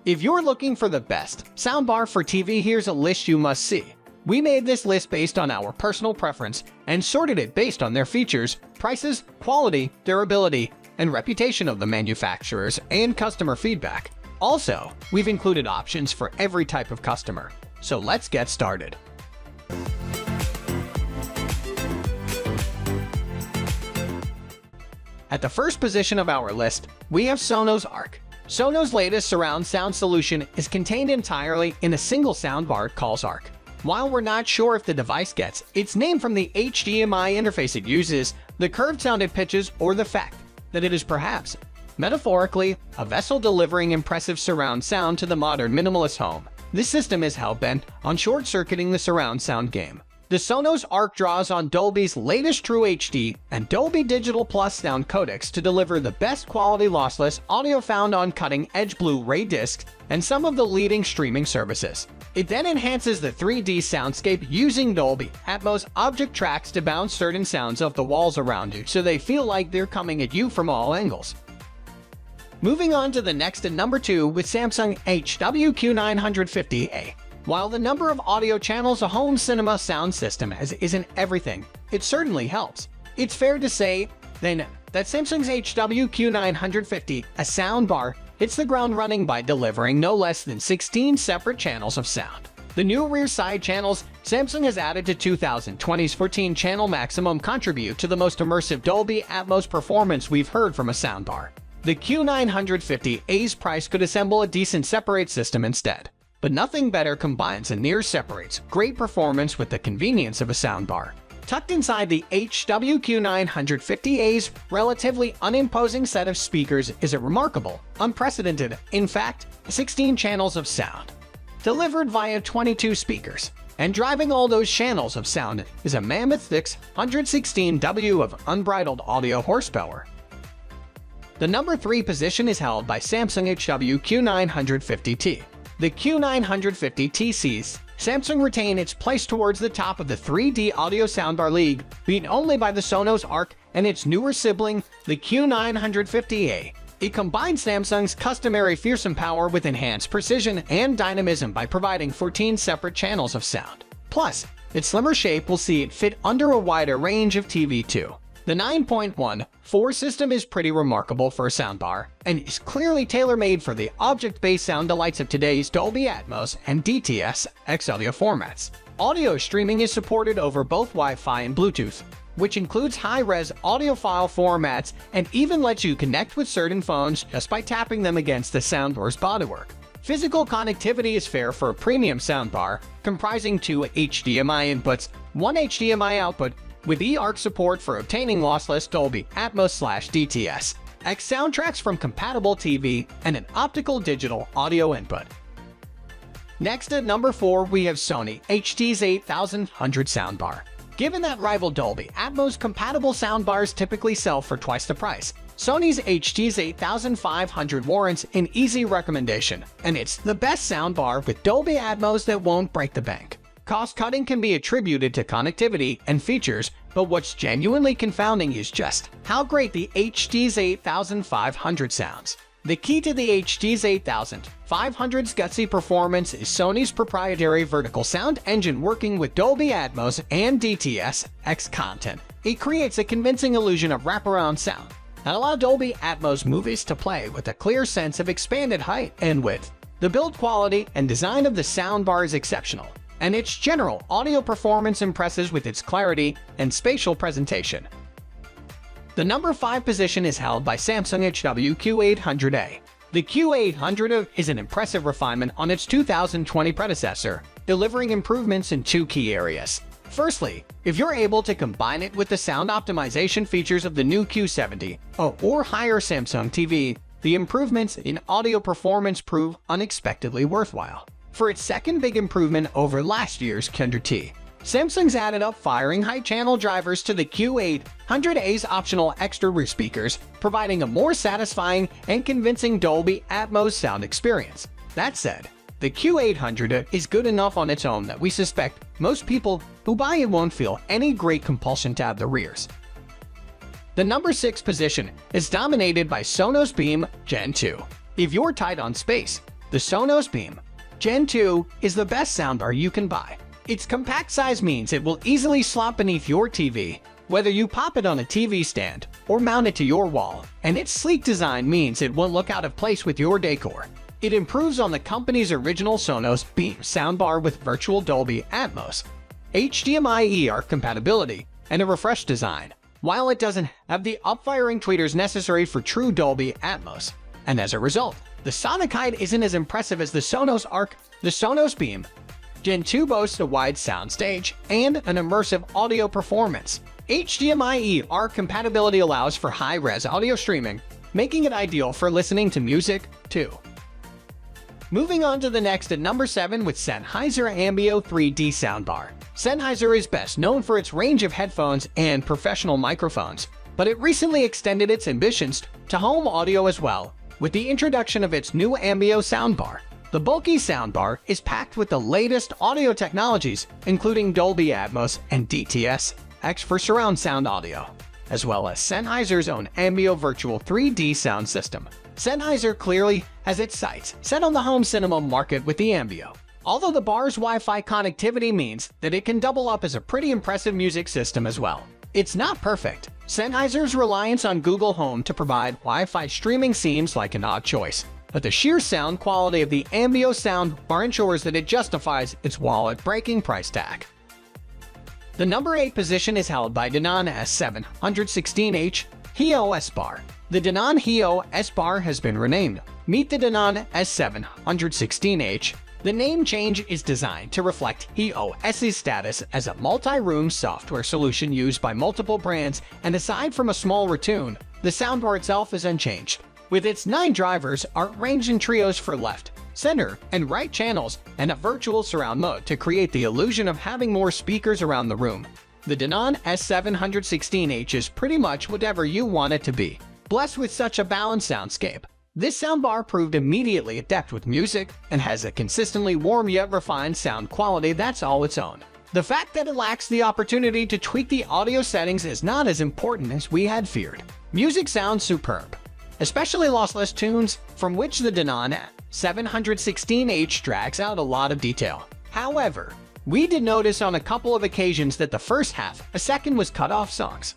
If you're looking for the best soundbar for TV, here's a list you must see. We made this list based on our personal preference and sorted it based on their features, prices, quality, durability, and reputation of the manufacturers and customer feedback. Also, we've included options for every type of customer. So let's get started. At the first position of our list, we have Sonos Arc. Sonos' latest surround sound solution is contained entirely in a single soundbar called Arc. While we're not sure if the device gets its name from the HDMI interface it uses, the curved sound it pitches, or the fact that it is perhaps, metaphorically, a vessel delivering impressive surround sound to the modern minimalist home, this system is hell-bent on short-circuiting the surround sound game. The Sonos Arc draws on Dolby's latest True HD and Dolby Digital Plus sound codecs to deliver the best quality lossless audio found on cutting-edge Blu-ray discs and some of the leading streaming services. It then enhances the 3D soundscape using Dolby Atmos object tracks to bounce certain sounds off the walls around you so they feel like they're coming at you from all angles. Moving on to the next at number 2 with Samsung HWQ950A. While the number of audio channels a home cinema sound system has isn't everything, it certainly helps. It's fair to say, then, that Samsung's HWQ950, a soundbar, hits the ground running by delivering no less than 16 separate channels of sound. The new rear side channels Samsung has added to 2020's 14-channel maximum contribute to the most immersive Dolby Atmos performance we've heard from a soundbar. The Q950A's price could assemble a decent separate system instead. But nothing better combines and near separates great performance with the convenience of a soundbar. Tucked inside the HWQ950A's relatively unimposing set of speakers is a remarkable, unprecedented, in fact, 16 channels of sound, delivered via 22 speakers. And driving all those channels of sound is a mammoth 616 W of unbridled audio horsepower. The number 3 position is held by Samsung HWQ950T. The Q950T sees Samsung retain its place towards the top of the 3D audio soundbar league, beat only by the Sonos Arc and its newer sibling, the Q950A. It combines Samsung's customary fearsome power with enhanced precision and dynamism by providing 14 separate channels of sound. Plus, its slimmer shape will see it fit under a wider range of TV too. The 9.14 system is pretty remarkable for a soundbar, and is clearly tailor-made for the object-based sound delights of today's Dolby Atmos and DTS-X audio formats. Audio streaming is supported over both Wi-Fi and Bluetooth, which includes high-res audio file formats and even lets you connect with certain phones just by tapping them against the soundbar's bodywork. Physical connectivity is fair for a premium soundbar, comprising 2 HDMI inputs, 1 HDMI output, with eARC support for obtaining lossless Dolby Atmos/DTS, X soundtracks from compatible TV, and an optical digital audio input. Next at number 4 we have Sony HD's 8100 soundbar. Given that rival Dolby Atmos compatible soundbars typically sell for twice the price, Sony's HD's 8500 warrants an easy recommendation, and it's the best soundbar with Dolby Atmos that won't break the bank. Cost-cutting can be attributed to connectivity and features, but what's genuinely confounding is just how great the HD's 8500 sounds. The key to the HD's 8500's gutsy performance is Sony's proprietary vertical sound engine working with Dolby Atmos and DTS-X content. It creates a convincing illusion of wraparound sound that allows Dolby Atmos movies to play with a clear sense of expanded height and width. The build quality and design of the soundbar is exceptional, and its general audio performance impresses with its clarity and spatial presentation. The number 5 position is held by Samsung HWQ800A. The Q800 is an impressive refinement on its 2020 predecessor, delivering improvements in 2 key areas. Firstly, if you're able to combine it with the sound optimization features of the new Q70 or higher Samsung TV, the improvements in audio performance prove unexpectedly worthwhile. For its second big improvement over last year's Q100T, Samsung's added up firing height channel drivers to the Q800A's optional extra rear speakers, providing a more satisfying and convincing Dolby Atmos sound experience. That said, the Q800 is good enough on its own that we suspect most people who buy it won't feel any great compulsion to add the rears. The number 6 position is dominated by Sonos Beam Gen 2. If you're tight on space, The Sonos Beam Gen 2 is the best soundbar you can buy. Its compact size means it will easily slot beneath your TV, whether you pop it on a TV stand or mount it to your wall, and its sleek design means it won't look out of place with your decor. It improves on the company's original Sonos Beam soundbar with virtual Dolby Atmos, HDMI Arc compatibility, and a refreshed design, while it doesn't have the up-firing tweeters necessary for true Dolby Atmos. And as a result, the sonic height isn't as impressive as the Sonos Arc. The Sonos Beam Gen 2 boasts a wide soundstage and an immersive audio performance. HDMI Arc compatibility allows for high-res audio streaming, making it ideal for listening to music, too. Moving on to the next at number 7 with Sennheiser Ambeo 3D Soundbar. Sennheiser is best known for its range of headphones and professional microphones, but it recently extended its ambitions to home audio as well, with the introduction of its new Ambeo soundbar. The bulky soundbar is packed with the latest audio technologies, including Dolby Atmos and DTS-X for surround sound audio, as well as Sennheiser's own Ambeo Virtual 3D sound system. Sennheiser clearly has its sights set on the home cinema market with the Ambeo, although the bar's Wi-Fi connectivity means that it can double up as a pretty impressive music system as well. It's not perfect. Sennheiser's reliance on Google Home to provide Wi-Fi streaming seems like an odd choice, but the sheer sound quality of the Ambeo soundbar ensures that it justifies its wallet-breaking price tag. The number 8 position is held by Denon S716H HEOS bar. The Denon HEOS bar has been renamed. Meet the Denon S716H. The name change is designed to reflect HEOS's status as a multi-room software solution used by multiple brands, and aside from a small retune, the soundbar itself is unchanged, with its 9 drivers arranged in trios for left, center, and right channels, and a virtual surround mode to create the illusion of having more speakers around the room. The Denon S716H is pretty much whatever you want it to be, blessed with such a balanced soundscape. This soundbar proved immediately adept with music and has a consistently warm yet refined sound quality that's all its own. The fact that it lacks the opportunity to tweak the audio settings is not as important as we had feared. Music sounds superb, especially lossless tunes, from which the Denon S716H drags out a lot of detail. However, we did notice on a couple of occasions that the first half a second was cut off songs.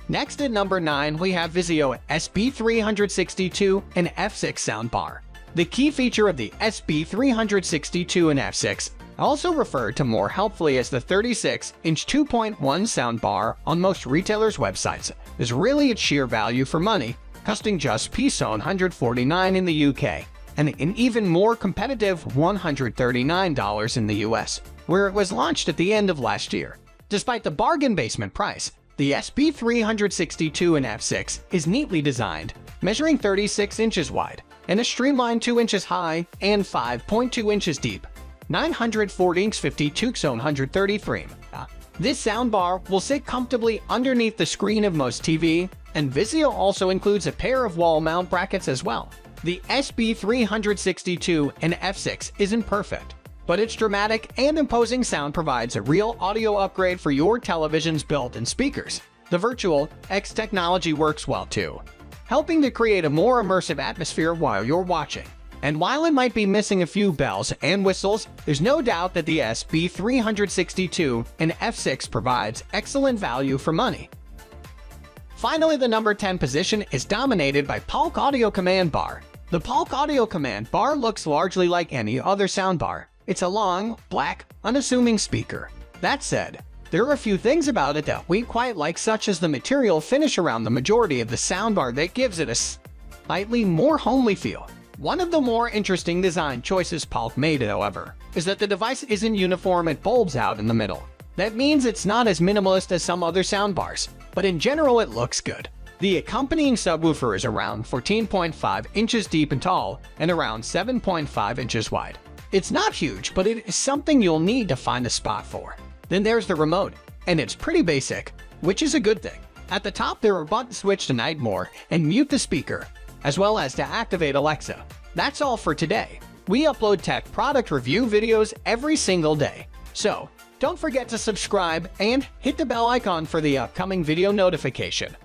Next at number 9, we have Vizio SB362 and F6 soundbar. The key feature of the SB362 and F6, also referred to more helpfully as the 36-inch 2.1 soundbar on most retailers' websites, is really its sheer value for money, costing just £149 in the UK, and an even more competitive $139 in the US, where it was launched at the end of last year. Despite the bargain basement price, the SB362 and F6 is neatly designed, measuring 36 inches wide and a streamlined 2 inches high and 5.2 inches deep, 940 inch 52 x 133. This soundbar will sit comfortably underneath the screen of most TV, and Vizio also includes a pair of wall mount brackets as well. The SB362 and F6 isn't perfect, but its dramatic and imposing sound provides a real audio upgrade for your television's built-in speakers. The Virtual X technology works well too, helping to create a more immersive atmosphere while you're watching. And while it might be missing a few bells and whistles, there's no doubt that the SB362 and F6 provides excellent value for money. Finally, the number 10 position is dominated by Polk Audio Command Bar. The Polk Audio Command Bar looks largely like any other soundbar. It's a long, black, unassuming speaker. That said, there are a few things about it that we quite like, such as the material finish around the majority of the soundbar that gives it a slightly more homely feel. One of the more interesting design choices Polk made, however, is that the device isn't uniform, it bulbs out in the middle. That means it's not as minimalist as some other soundbars, but in general it looks good. The accompanying subwoofer is around 14.5 inches deep and tall, and around 7.5 inches wide. It's not huge, but it is something you'll need to find a spot for. Then there's the remote, and it's pretty basic, which is a good thing. At the top there are buttons to switch to night mode and mute the speaker, as well as to activate Alexa. That's all for today. We upload tech product review videos every single day, so don't forget to subscribe and hit the bell icon for the upcoming video notification.